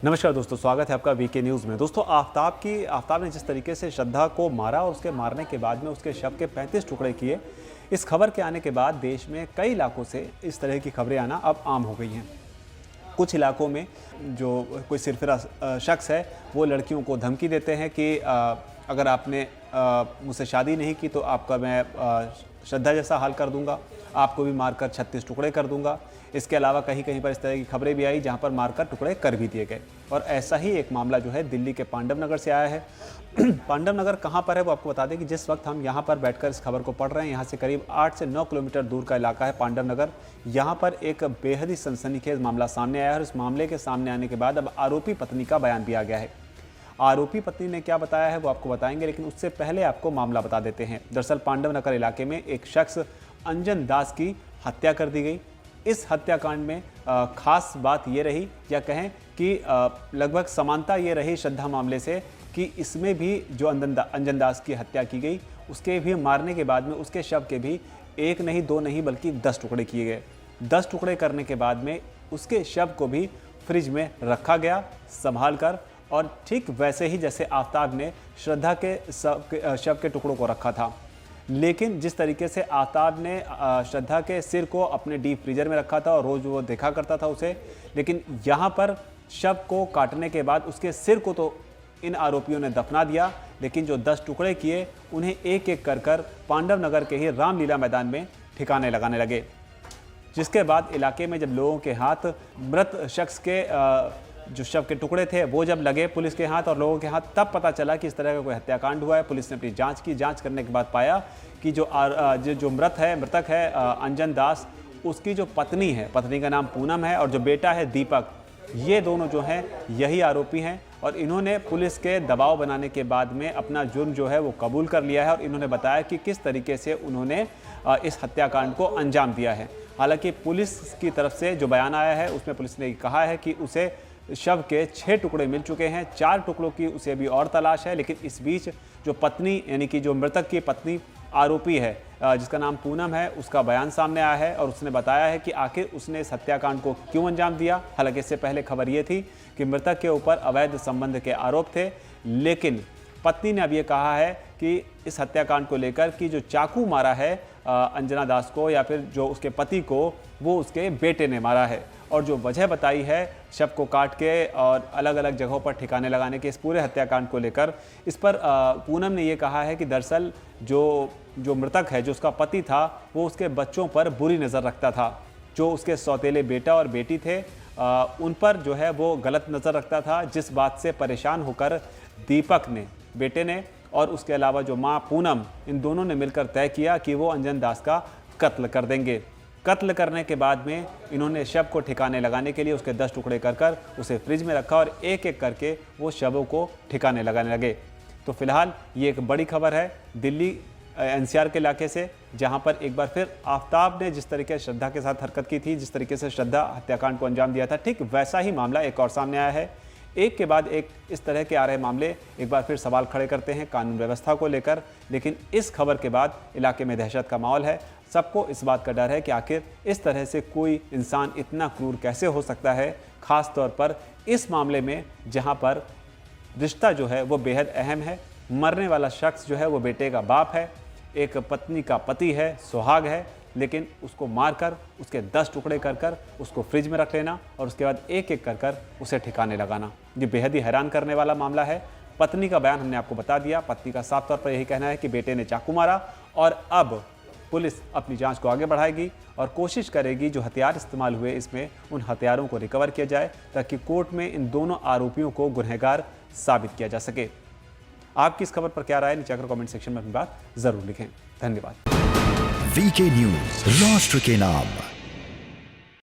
नमस्कार दोस्तों, स्वागत है आपका वीके न्यूज़ में। दोस्तों, आफ्ताब ने जिस तरीके से श्रद्धा को मारा और उसके मारने के बाद में उसके शव के 35 टुकड़े किए, इस खबर के आने के बाद देश में कई इलाकों से इस तरह की खबरें आना अब आम हो गई हैं। कुछ इलाकों में जो कोई सिरफिरा शख्स है वो लड़कियों को धमकी देते हैं कि अगर आपने मुझसे शादी नहीं की तो आपका मैं श्रद्धा जैसा हाल कर दूंगा, आपको भी मारकर 36 टुकड़े कर दूंगा। इसके अलावा कहीं कहीं पर इस तरह की खबरें भी आई जहां पर मारकर टुकड़े कर भी दिए गए। और ऐसा ही एक मामला जो है दिल्ली के पांडव नगर से आया है। पांडव नगर कहां पर है वो आपको बता दें कि जिस वक्त हम यहां पर बैठकर इस खबर को पढ़ रहे हैं, यहां से करीब 8 से 9 किलोमीटर दूर का इलाका है पांडव नगर। यहां पर एक बेहद ही सनसनीखेज मामला सामने आया है और इस मामले के सामने आने के बाद अब आरोपी पत्नी का बयान भी आ गया है। आरोपी पत्नी ने क्या बताया है वो आपको बताएंगे, लेकिन उससे पहले आपको मामला बता देते हैं। दरअसल पांडव नगर इलाके में एक शख्स अंजन दास की हत्या कर दी गई। इस हत्याकांड में खास बात ये रही, या कहें कि लगभग समानता ये रही श्रद्धा मामले से, कि इसमें भी जो अंजन दास की हत्या की गई उसके भी मारने के बाद में उसके शव के भी 1 नहीं 2 नहीं बल्कि 10 टुकड़े किए गए। 10 टुकड़े करने के बाद में उसके शव को भी फ्रिज में रखा गया संभाल कर, और ठीक वैसे ही जैसे आफ्ताब ने श्रद्धा के शव के टुकड़ों को रखा था। लेकिन जिस तरीके से आफ्ताब ने श्रद्धा के सिर को अपने डीप फ्रीजर में रखा था और रोज़ वो देखा करता था उसे, लेकिन यहाँ पर शव को काटने के बाद उसके सिर को तो इन आरोपियों ने दफना दिया, लेकिन जो 10 टुकड़े किए उन्हें एक एक कर पांडव नगर के ही रामलीला मैदान में ठिकाने लगाने लगे। जिसके बाद इलाके में जब लोगों के हाथ मृत शख्स के जो शव के टुकड़े थे वो जब लगे पुलिस के हाथ और लोगों के हाथ, तब पता चला कि इस तरह का कोई हत्याकांड हुआ है। पुलिस ने अपनी जांच की। जांच करने के बाद पाया कि जो मृतक है अंजन दास, उसकी जो पत्नी है, पत्नी का नाम पूनम है, और जो बेटा है दीपक, ये दोनों जो हैं यही आरोपी हैं। और इन्होंने पुलिस के दबाव बनाने के बाद में अपना जुर्म जो है वो कबूल कर लिया है और इन्होंने बताया कि किस तरीके से उन्होंने इस हत्याकांड को अंजाम दिया है। हालांकि पुलिस की तरफ से जो बयान आया है उसमें पुलिस ने कहा है कि उसे शव के 6 टुकड़े मिल चुके हैं, 4 टुकड़ों की उसे अभी और तलाश है। लेकिन इस बीच जो पत्नी, यानी कि जो मृतक की पत्नी आरोपी है जिसका नाम पूनम है, उसका बयान सामने आया है और उसने बताया है कि आखिर उसने इस हत्याकांड को क्यों अंजाम दिया। हालांकि इससे पहले खबर ये थी कि मृतक के ऊपर अवैध संबंध के आरोप थे, लेकिन पत्नी ने अब ये कहा है कि इस हत्याकांड को लेकर कि जो चाकू मारा है अंजना दास को या फिर जो उसके पति को, वो उसके बेटे ने मारा है। और जो वजह बताई है शव को काट के और अलग अलग जगहों पर ठिकाने लगाने के इस पूरे हत्याकांड को लेकर, इस पर पूनम ने ये कहा है कि दरअसल जो मृतक है, जो उसका पति था, वो उसके बच्चों पर बुरी नज़र रखता था। जो उसके सौतेले बेटा और बेटी थे उन पर जो है वो गलत नज़र रखता था, जिस बात से परेशान होकर दीपक ने, बेटे ने, और उसके अलावा जो माँ पूनम, इन दोनों ने मिलकर तय किया कि वो अंजन दास का कत्ल कर देंगे। कत्ल करने के बाद में इन्होंने शव को ठिकाने लगाने के लिए उसके 10 टुकड़े कर उसे फ्रिज में रखा और एक एक करके वो शवों को ठिकाने लगाने लगे। तो फिलहाल ये एक बड़ी खबर है दिल्ली एनसीआर के इलाके से, जहां पर एक बार फिर आफ्ताब ने जिस तरीके से श्रद्धा के साथ हरकत की थी, जिस तरीके से श्रद्धा हत्याकांड को अंजाम दिया था, ठीक वैसा ही मामला एक और सामने आया है। एक के बाद एक इस तरह के आ रहे मामले एक बार फिर सवाल खड़े करते हैं कानून व्यवस्था को लेकर। लेकिन इस खबर के बाद इलाके में दहशत का माहौल है। सबको इस बात का डर है कि आखिर इस तरह से कोई इंसान इतना क्रूर कैसे हो सकता है, ख़ास तौर पर इस मामले में जहां पर रिश्ता जो है वो बेहद अहम है। मरने वाला शख्स जो है वो बेटे का बाप है, एक पत्नी का पति है, सुहाग है, लेकिन उसको मारकर उसके 10 टुकड़े कर उसको फ्रिज में रख लेना और उसके बाद एक एक कर उसे ठिकाने लगाना, ये बेहद ही हैरान करने वाला मामला है। पत्नी का बयान हमने आपको बता दिया। पत्नी का साफ तौर पर यही कहना है कि बेटे ने चाकू मारा, और अब पुलिस अपनी जांच को आगे बढ़ाएगी और कोशिश करेगी जो हथियार इस्तेमाल हुए इसमें उन हथियारों को रिकवर किया जाए, ताकि कोर्ट में इन दोनों आरोपियों को गुनहगार साबित किया जा सके। आपकी इस खबर पर क्या राय है, नीचे आकर कमेंट सेक्शन में अपनी बात जरूर लिखें। धन्यवाद। वीके न्यूज, राष्ट्र के नाम।